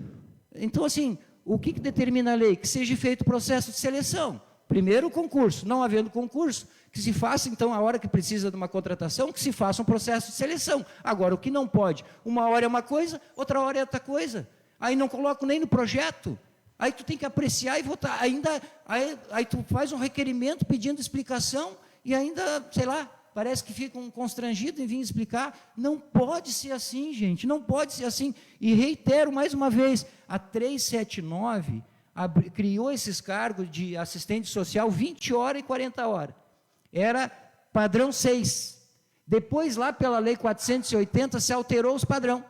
Então, assim, o que determina a lei? Que seja feito o processo de seleção. Primeiro o concurso, não havendo concurso, que se faça, então, a hora que precisa de uma contratação, que se faça um processo de seleção. Agora, o que não pode? Uma hora é uma coisa, outra hora é outra coisa. Aí não coloco nem no projeto. Aí tu tem que apreciar e votar. Aí tu faz um requerimento pedindo explicação e ainda, sei lá, parece que ficam constrangidos em vir explicar. Não pode ser assim, gente, não pode ser assim. E reitero mais uma vez, a 379 criou esses cargos de assistente social 20 horas e 40 horas. Era padrão 6. Depois, lá pela lei 480, se alterou os padrão.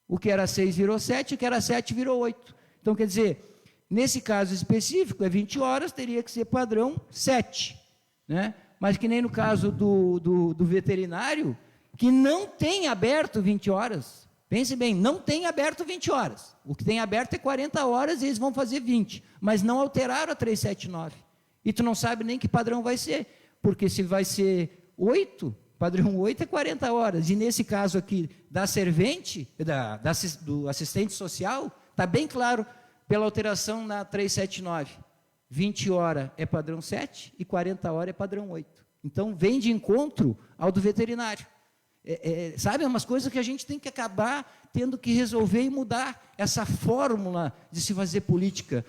O que era 6 virou 7, o que era 7 virou 8. Então, quer dizer, nesse caso específico, é 20 horas, teria que ser padrão 7. Né? Mas que nem no caso do veterinário, que não tem aberto 20 horas. Pense bem, não tem aberto 20 horas. O que tem aberto é 40 horas e eles vão fazer 20. Mas não alteraram a 379. E tu não sabe nem que padrão vai ser. Porque se vai ser 8, padrão 8 é 40 horas. E nesse caso aqui da servente, do assistente social, está bem claro pela alteração na 379. 20 horas é padrão 7 e 40 horas é padrão 8. Então, vem de encontro ao do veterinário. Sabe, umas coisas que a gente tem que acabar tendo que resolver e mudar essa fórmula de se fazer política.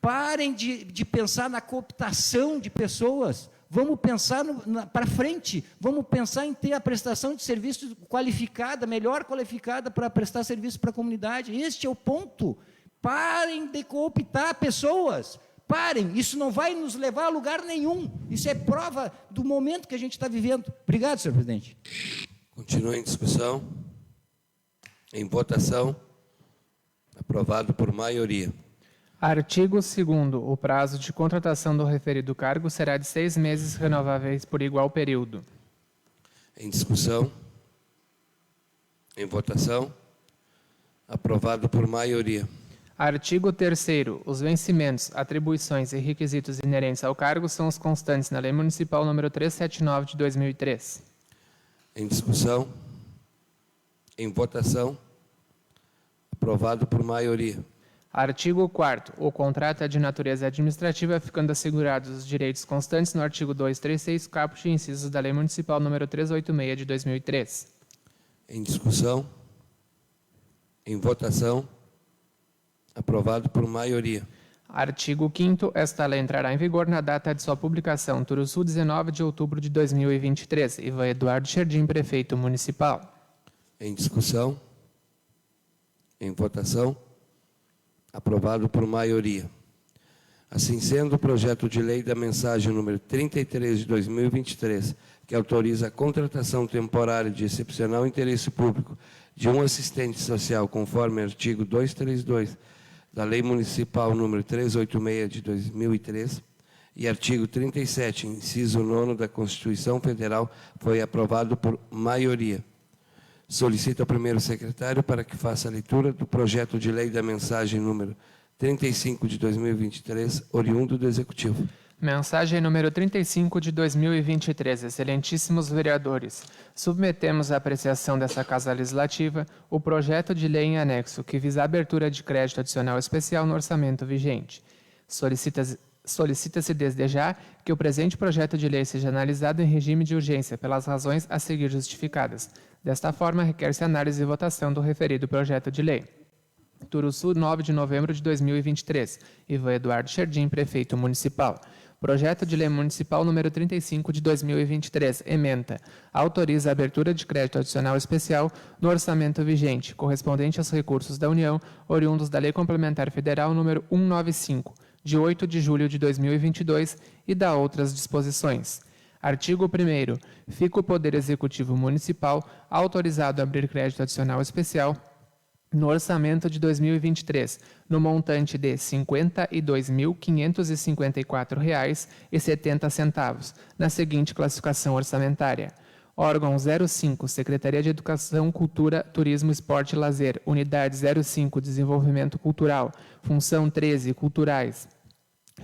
Parem de pensar na cooptação de pessoas. Vamos pensar para frente, vamos pensar em ter a prestação de serviço qualificada, melhor qualificada para prestar serviço para a comunidade. Este é o ponto. Parem de cooptar pessoas. Parem, isso não vai nos levar a lugar nenhum. Isso é prova do momento que a gente está vivendo. Obrigado, senhor presidente. Continua em discussão. Em votação. Aprovado por maioria. Artigo 2º. O prazo de contratação do referido cargo será de 6 meses renováveis por igual período. Em discussão. Em votação. Aprovado por maioria. Artigo 3º. Os vencimentos, atribuições e requisitos inerentes ao cargo são os constantes na Lei Municipal nº 379 de 2003. Em discussão. Em votação. Aprovado por maioria. Artigo 4º. O contrato é de natureza administrativa, ficando assegurados os direitos constantes no artigo 236, caput e incisos da Lei Municipal nº 386 de 2003. Em discussão. Em votação. Aprovado por maioria. Artigo 5º. Esta lei entrará em vigor na data de sua publicação, Turuçu, 19 de outubro de 2023. Ivan Eduardo Scherdim, prefeito municipal. Em discussão. Em votação. Aprovado por maioria. Assim sendo, o projeto de lei da mensagem número 33 de 2023, que autoriza a contratação temporária de excepcional interesse público de um assistente social, conforme artigo 232 da Lei Municipal número 386 de 2003 e artigo 37, inciso 9 da Constituição Federal, foi aprovado por maioria. Solicito ao primeiro secretário para que faça a leitura do projeto de lei da mensagem número 35 de 2023, oriundo do Executivo. Mensagem número 35 de 2023. Excelentíssimos vereadores, submetemos à apreciação dessa Casa Legislativa o projeto de lei em anexo que visa a abertura de crédito adicional especial no orçamento vigente. Solicita-se desde já que o presente projeto de lei seja analisado em regime de urgência pelas razões a seguir justificadas. Desta forma, requer-se análise e votação do referido projeto de lei. Turuçu, 9 de novembro de 2023. Ivan Eduardo Scherdim, prefeito municipal. Projeto de lei municipal número 35 de 2023, ementa. Autoriza a abertura de crédito adicional especial no orçamento vigente, correspondente aos recursos da União, oriundos da Lei Complementar Federal número 195, de 8 de julho de 2022 e da outras disposições. Artigo 1º. Fica o Poder Executivo Municipal autorizado a abrir crédito adicional especial no orçamento de 2023, no montante de R$ 52.554,70, na seguinte classificação orçamentária. Órgão 05, Secretaria de Educação, Cultura, Turismo, Esporte e Lazer, Unidade 05, Desenvolvimento Cultural, Função 13, Culturais.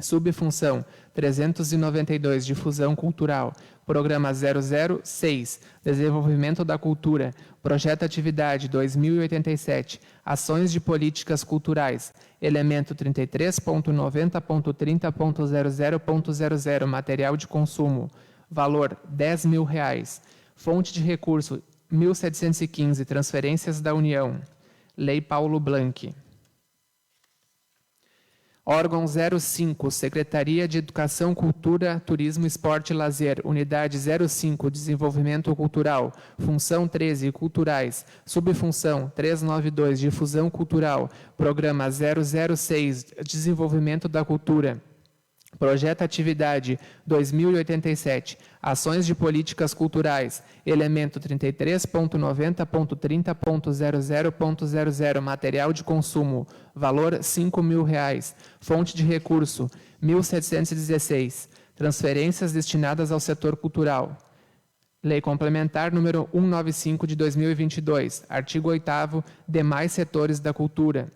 Subfunção 392, Difusão Cultural. Programa 006, Desenvolvimento da Cultura. Projeto Atividade 2087, Ações de Políticas Culturais. Elemento 33.90.30.00.00, Material de Consumo. Valor R$ 10.000. Fonte de recurso 1.715, Transferências da União. Lei Paulo Blanc. Órgão 05, Secretaria de Educação, Cultura, Turismo, Esporte e Lazer, Unidade 05, Desenvolvimento Cultural, Função 13, Culturais, Subfunção 392, Difusão Cultural, Programa 006, Desenvolvimento da Cultura. Projeto Atividade 2087, Ações de Políticas Culturais, Elemento 33.90.30.00.00, Material de Consumo, Valor R$ 5.000, Fonte de Recurso 1.716, Transferências destinadas ao setor cultural. Lei Complementar número 195 de 2022, Artigo 8º, Demais Setores da Cultura.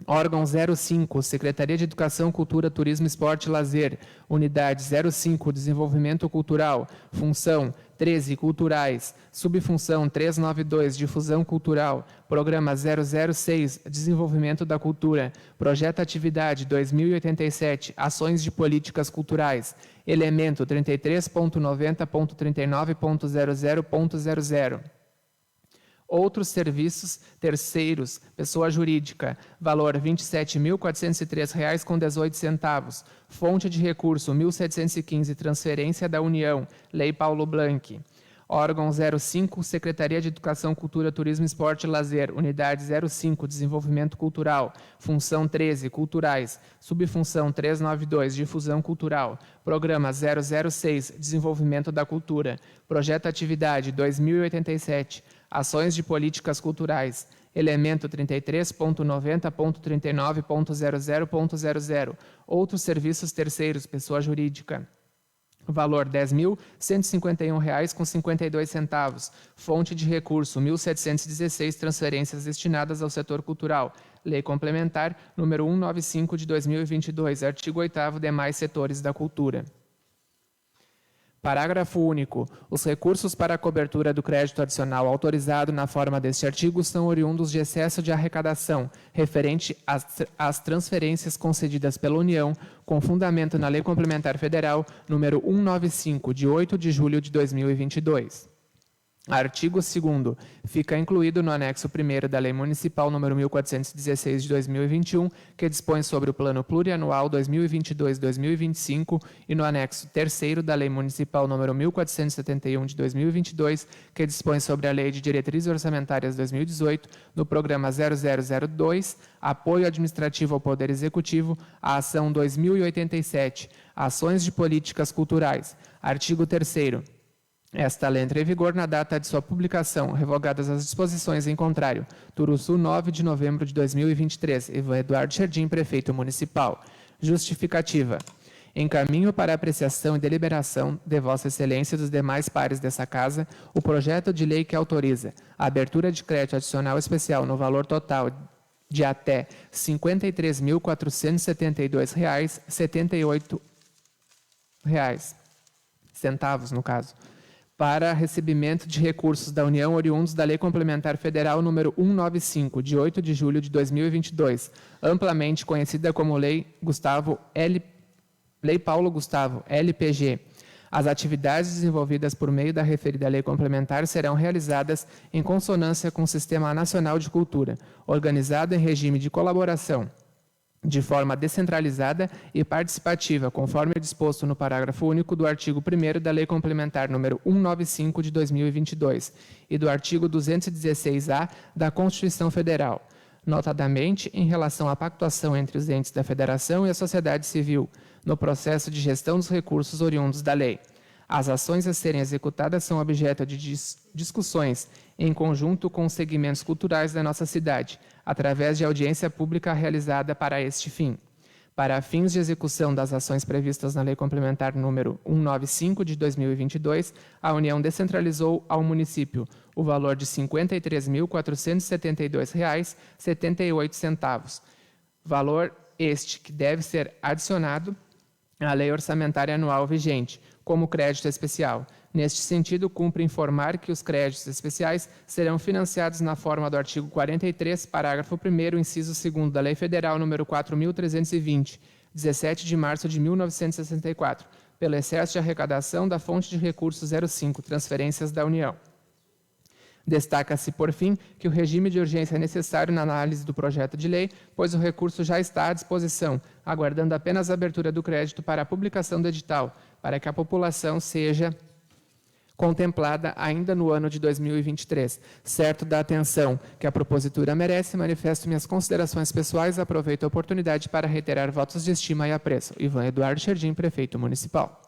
Órgão 05, Secretaria de Educação, Cultura, Turismo, Esporte e Lazer, Unidade 05, Desenvolvimento Cultural, Função 13, Culturais, Subfunção 392, Difusão Cultural, Programa 006, Desenvolvimento da Cultura, Projeto Atividade 2087, Ações de Políticas Culturais, Elemento 33.90.39.00.00. Outros serviços terceiros, pessoa jurídica, valor R$ 27.403,18. Fonte de recurso 1.715, transferência da União, Lei Paulo Blanc. Órgão 05, Secretaria de Educação, Cultura, Turismo, Esporte e Lazer, Unidade 05, Desenvolvimento Cultural, Função 13, Culturais, Subfunção 392, Difusão Cultural, Programa 006, Desenvolvimento da Cultura, Projeto Atividade 2087, Ações de Políticas Culturais, Elemento 33.90.39.00.00. Outros serviços terceiros, pessoa jurídica. Valor R$ 10.151,52. Fonte de recurso 1.716 transferências destinadas ao setor cultural. Lei Complementar número 195 de 2022, artigo 8º, demais setores da cultura. Parágrafo único. Os recursos para a cobertura do crédito adicional autorizado na forma deste artigo são oriundos de excesso de arrecadação, referente às transferências concedidas pela União, com fundamento na Lei Complementar Federal número 195, de 8 de julho de 2022. Artigo 2º. Fica incluído no anexo 1º da Lei Municipal nº 1416 de 2021, que dispõe sobre o Plano Plurianual 2022-2025, e no anexo 3º da Lei Municipal nº 1471 de 2022, que dispõe sobre a Lei de Diretrizes Orçamentárias 2018, no Programa 0002, Apoio Administrativo ao Poder Executivo, a Ação 2087, Ações de Políticas Culturais. Artigo 3º. Esta lei entra em vigor na data de sua publicação, revogadas as disposições em contrário. Turuçu, 9 de novembro de 2023. Ivan Eduardo Scherdim, Prefeito Municipal. Justificativa. Encaminho para apreciação e deliberação de Vossa Excelência e dos demais pares dessa Casa o projeto de lei que autoriza a abertura de crédito adicional especial no valor total de até R$ 53.472,78, centavos, no caso, para recebimento de recursos da União oriundos da Lei Complementar Federal número 195, de 8 de julho de 2022, amplamente conhecida como Lei Paulo Gustavo, LPG. As atividades desenvolvidas por meio da referida lei complementar serão realizadas em consonância com o Sistema Nacional de Cultura, organizado em regime de colaboração, de forma descentralizada e participativa, conforme disposto no parágrafo único do artigo 1º da Lei Complementar número 195 de 2022 e do artigo 216-A da Constituição Federal, notadamente em relação à pactuação entre os entes da Federação e a sociedade civil, no processo de gestão dos recursos oriundos da lei. As ações a serem executadas são objeto de discussões em conjunto com os segmentos culturais da nossa cidade, através de audiência pública realizada para este fim. Para fins de execução das ações previstas na Lei Complementar número 195 de 2022, a União descentralizou ao município o valor de R$ 53.472,78, valor este que deve ser adicionado à Lei Orçamentária Anual vigente, como crédito especial. Neste sentido, cumpre informar que os créditos especiais serão financiados na forma do artigo 43, parágrafo 1º, inciso 2º da Lei Federal nº 4.320, 17 de março de 1964, pelo excesso de arrecadação da fonte de recursos 05, transferências da União. Destaca-se, por fim, que o regime de urgência é necessário na análise do projeto de lei, pois o recurso já está à disposição, aguardando apenas a abertura do crédito para a publicação do edital, para que a população seja contemplada ainda no ano de 2023. Certo da atenção que a propositura merece, manifesto minhas considerações pessoais e aproveito a oportunidade para reiterar votos de estima e apreço. Ivan Eduardo Scherdim, Prefeito Municipal.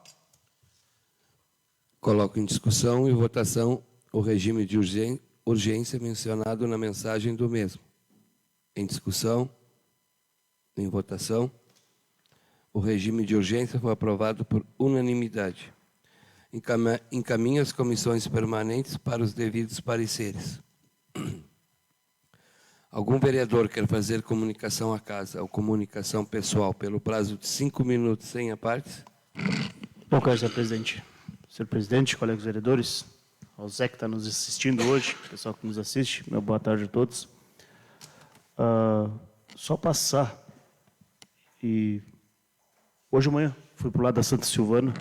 Coloco em discussão e votação o regime de urgência mencionado na mensagem do mesmo. Em discussão, em votação, o regime de urgência foi aprovado por unanimidade. Encaminho as comissões permanentes para os devidos pareceres. Algum vereador quer fazer comunicação à casa ou comunicação pessoal pelo prazo de 5 minutos sem apartes? Bom, senhor presidente. Senhor presidente, colegas vereadores, ao Zé que está nos assistindo hoje, pessoal que nos assiste, meu boa tarde a todos. Só passar, e hoje de manhã fui para o lado da Santa Silvana,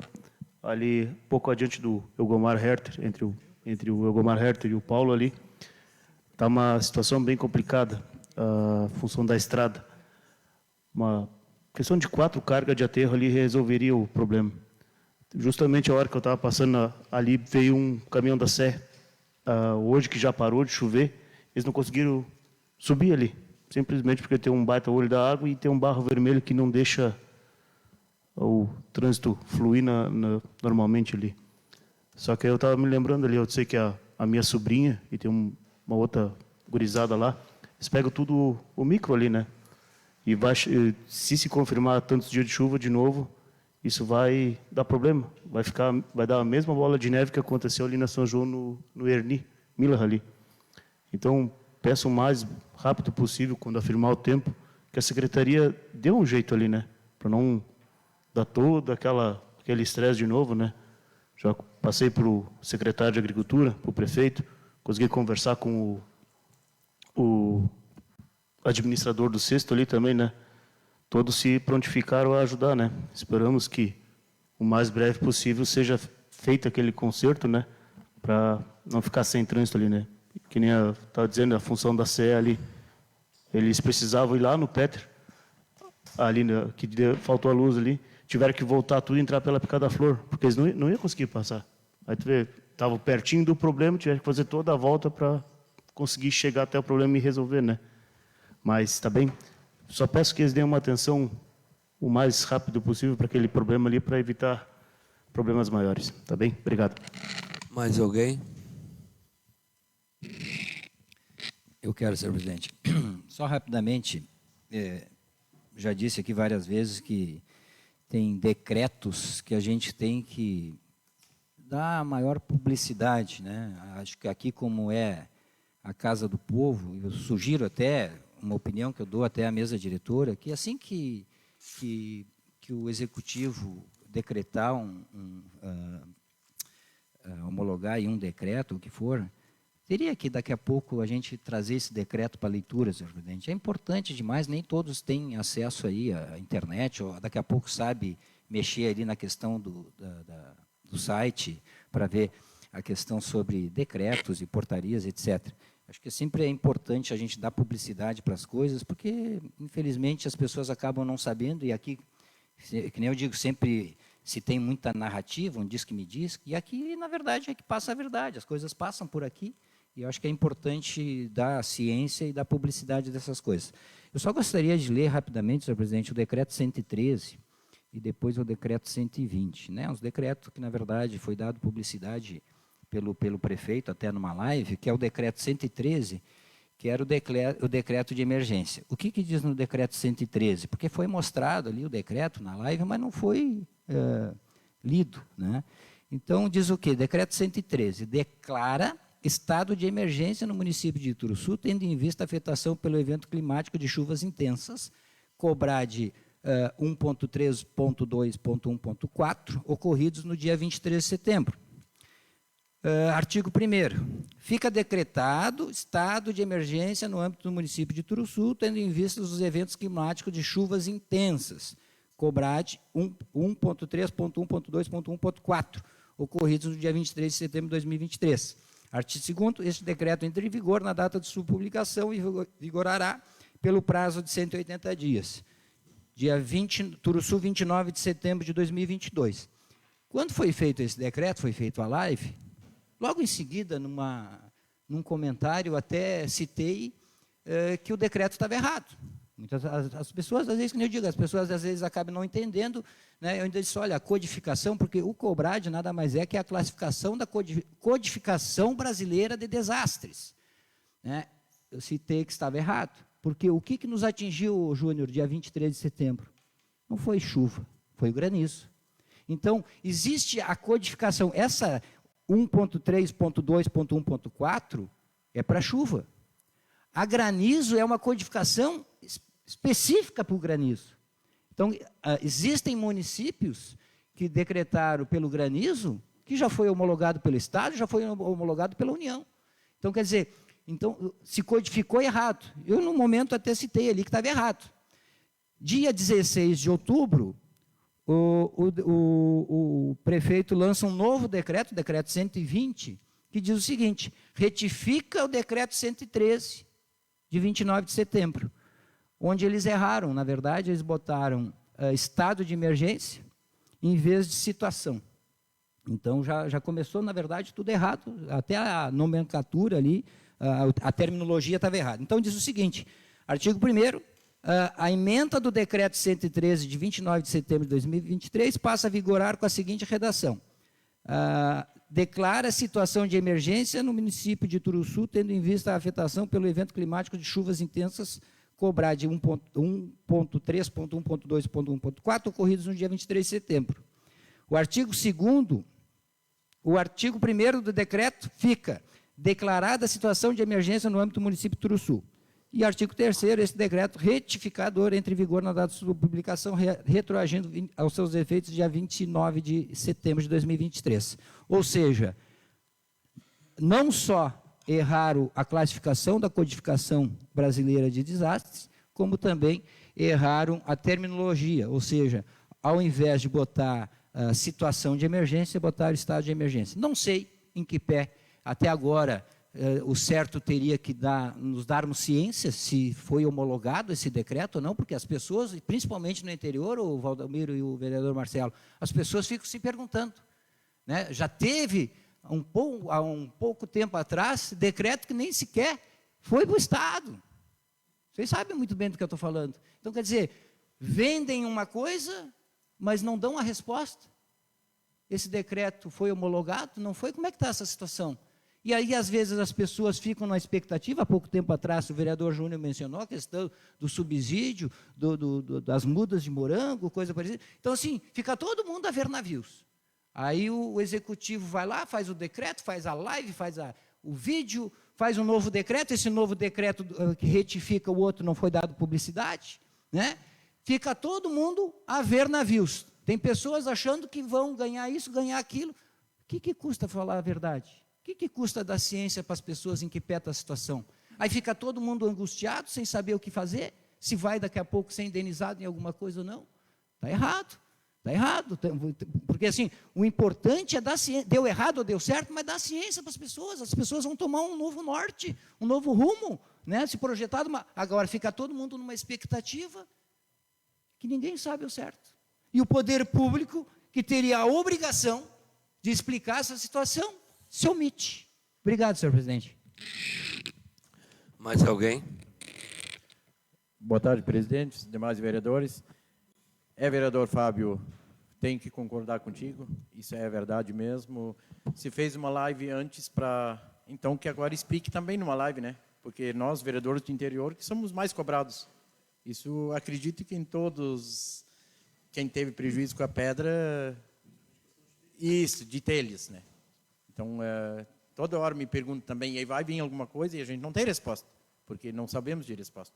ali pouco adiante do Eugomar Herter, entre o Eugomar Herter e o Paulo ali, está uma situação bem complicada, a função da estrada. Uma questão de 4 cargas de aterro ali resolveria o problema. Justamente a hora que eu estava passando ali, veio um caminhão da Sé, hoje que já parou de chover, eles não conseguiram subir ali, simplesmente porque tem um baita olho da água e tem um barro vermelho que não deixa o trânsito fluir normalmente ali. Só que eu estava me lembrando ali, eu sei que a minha sobrinha, e tem uma outra gurizada lá, eles pegam tudo o micro ali, né? E se confirmar tantos dias de chuva de novo, isso vai dar problema. Vai dar a mesma bola de neve que aconteceu ali na São João, no Erni, Miller ali. Então, peço o mais rápido possível, quando afirmar o tempo, que a secretaria dê um jeito ali, né? Para não dar todo aquele estresse de novo, né? Já passei para o secretário de Agricultura, para o prefeito, consegui conversar com o administrador do cesto ali também, né? Todos se prontificaram a ajudar, né? Esperamos que o mais breve possível seja feito aquele conserto, né? Para não ficar sem trânsito ali, né? Que nem eu estava dizendo, a função da CE ali, eles precisavam ir lá no Peter, ali, né, que faltou a luz ali, tiveram que voltar tudo e entrar pela Picada Flor, porque eles não iam conseguir passar. Aí tu vê, estavam pertinho do problema, tiveram que fazer toda a volta para conseguir chegar até o problema e resolver, né? Mas está bem. Só peço que eles deem uma atenção o mais rápido possível para aquele problema ali, para evitar problemas maiores. Tá bem? Obrigado. Mais alguém? Eu quero, senhor presidente. Só rapidamente, já disse aqui várias vezes que tem decretos que a gente tem que dar maior publicidade, né? Acho que aqui, como é a Casa do Povo, eu sugiro até, uma opinião que eu dou até à mesa diretora, que assim que o Executivo decretar homologar aí um decreto, o que for, teria que, daqui a pouco, a gente trazer esse decreto para leitura, senhor presidente. É importante demais, nem todos têm acesso aí à internet, ou daqui a pouco sabe mexer ali na questão do site, para ver a questão sobre decretos e portarias, etc. Acho que sempre é importante a gente dar publicidade para as coisas, porque, infelizmente, as pessoas acabam não sabendo, e aqui, que nem eu digo, sempre se tem muita narrativa, um diz que me diz, e aqui, na verdade, é que passa a verdade, as coisas passam por aqui, e eu acho que é importante dar ciência e dar publicidade dessas coisas. Eu só gostaria de ler rapidamente, senhor presidente, o decreto 113 e depois o decreto 120. Né? Os decretos que, na verdade, foi dado publicidade pelo prefeito, até numa live, que é o decreto 113, que era o decreto de emergência. O que diz no decreto 113? Porque foi mostrado ali o decreto na live, mas não foi lido. Né? Então, diz o quê? Decreto 113, declara estado de emergência no município de Ituruçu, tendo em vista a afetação pelo evento climático de chuvas intensas, COBRAD 1.3.2.1.4, ocorridos no dia 23 de setembro. Artigo 1º. Fica decretado estado de emergência no âmbito do município de Ituruçu, tendo em vista os eventos climáticos de chuvas intensas, COBRAD 1.3.1.2.1.4, ocorridos no dia 23 de setembro de 2023. Artigo 2º, este decreto entra em vigor na data de sua publicação e vigorará pelo prazo de 180 dias. Dia 20, Ituruçu, 29 de setembro de 2022. Quando foi feito esse decreto, foi feito a live, logo em seguida, num comentário, até citei que o decreto estava errado. As pessoas, às vezes, como eu digo, as pessoas às vezes acabam não entendendo, né? Eu ainda disse, olha, a codificação, porque o COBRAD nada mais é que a classificação da codificação brasileira de desastres. Né? Eu citei que estava errado, porque o que nos atingiu, Júnior, dia 23 de setembro? Não foi chuva, foi o granizo. Então, existe a codificação, essa 1.3.2.1.4 é para chuva. A granizo é uma codificação específica para o granizo. Então, existem municípios que decretaram pelo granizo, que já foi homologado pelo Estado, já foi homologado pela União. Então, quer dizer, se codificou errado. Eu, no momento, até citei ali que estava errado. Dia 16 de outubro, o prefeito lança um novo decreto, o decreto 120, que diz o seguinte: retifica o decreto 113, de 29 de setembro, onde eles erraram. Na verdade, eles botaram estado de emergência em vez de situação. Então, já começou, na verdade, tudo errado, até a nomenclatura ali, a terminologia estava errada. Então, diz o seguinte, artigo 1º, a ementa do decreto 113, de 29 de setembro de 2023, passa a vigorar com a seguinte redação. declara situação de emergência no município de Turuçu, tendo em vista a afetação pelo evento climático de chuvas intensas cobrar de 1.3.1.2.1.4 ocorridos no dia 23 de setembro. O artigo 2º, o artigo 1º do decreto fica declarada a situação de emergência no âmbito do município de Turuçu. E artigo 3º, esse decreto retificador entra em vigor na data de sua publicação, retroagindo aos seus efeitos dia 29 de setembro de 2023. Ou seja, não só erraram a classificação da codificação brasileira de desastres, como também erraram a terminologia, ou seja, ao invés de botar situação de emergência, botaram estado de emergência. Não sei em que pé, até agora, o certo teria que nos darmos ciência se foi homologado esse decreto ou não, porque as pessoas, principalmente no interior, o Valdomiro e o vereador Marcelo, as pessoas ficam se perguntando. Né? Já teve, há um pouco tempo atrás, decreto que nem sequer foi para o Estado. Vocês sabem muito bem do que eu estou falando. Então, quer dizer, vendem uma coisa, mas não dão a resposta. Esse decreto foi homologado? Não foi? Como é que está essa situação? E aí, às vezes, as pessoas ficam na expectativa. Há pouco tempo atrás, o vereador Júnior mencionou a questão do subsídio, das mudas de morango, coisa parecida. Então, assim, fica todo mundo a ver navios. Aí o executivo vai lá, faz o decreto, faz a live, faz o vídeo, faz um novo decreto. Esse novo decreto que retifica o outro não foi dado publicidade. Né? Fica todo mundo a ver navios. Tem pessoas achando que vão ganhar isso, ganhar aquilo. O que custa falar a verdade? O que custa dar ciência para as pessoas em que pé está a situação? Aí fica todo mundo angustiado, sem saber o que fazer, se vai daqui a pouco ser indenizado em alguma coisa ou não. Está errado, está errado. Porque assim, o importante é dar ciência. Deu errado ou deu certo, mas dar ciência para as pessoas vão tomar um novo norte, um novo rumo, né? Se projetar agora fica todo mundo numa expectativa que ninguém sabe o certo. E o poder público, que teria a obrigação de explicar essa situação, se omite. Obrigado, senhor presidente. Mais alguém? Boa tarde, presidente, demais vereadores. Vereador Fábio, tenho que concordar contigo, isso é verdade mesmo. Se fez uma live antes para... Então, que agora explique também numa live, né? Porque nós, vereadores do interior, que somos mais cobrados. Isso, acredito que em todos... Quem teve prejuízo com a pedra... Isso, de telhas, né? Então, toda hora me pergunto também, aí vai vir alguma coisa e a gente não tem resposta, porque não sabemos de resposta.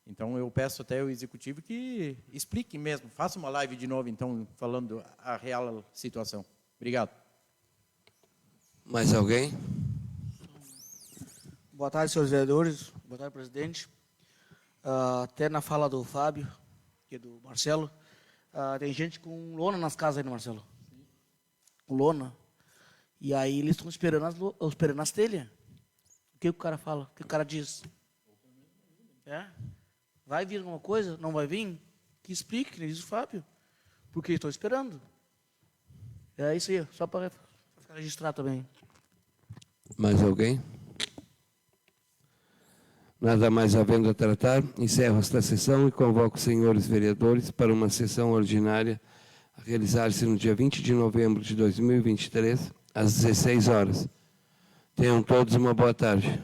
Então, eu peço até ao executivo que explique mesmo, faça uma live de novo, então, falando a real situação. Obrigado. Mais alguém? Boa tarde, senhores vereadores. Boa tarde, presidente. Até na fala do Fábio e do Marcelo, tem gente com lona nas casas aí, né, Marcelo? Com lona. E aí eles estão esperando as telhas. O que o cara fala? O que o cara diz? Vai vir alguma coisa? Não vai vir? Que explique, que diz o Fábio. Porque estou esperando. É isso aí, só para ficar registrado também. Mais alguém? Nada mais havendo a tratar, encerro esta sessão e convoco os senhores vereadores para uma sessão ordinária a realizar-se no dia 20 de novembro de 2023, às 16 horas. Tenham todos uma boa tarde.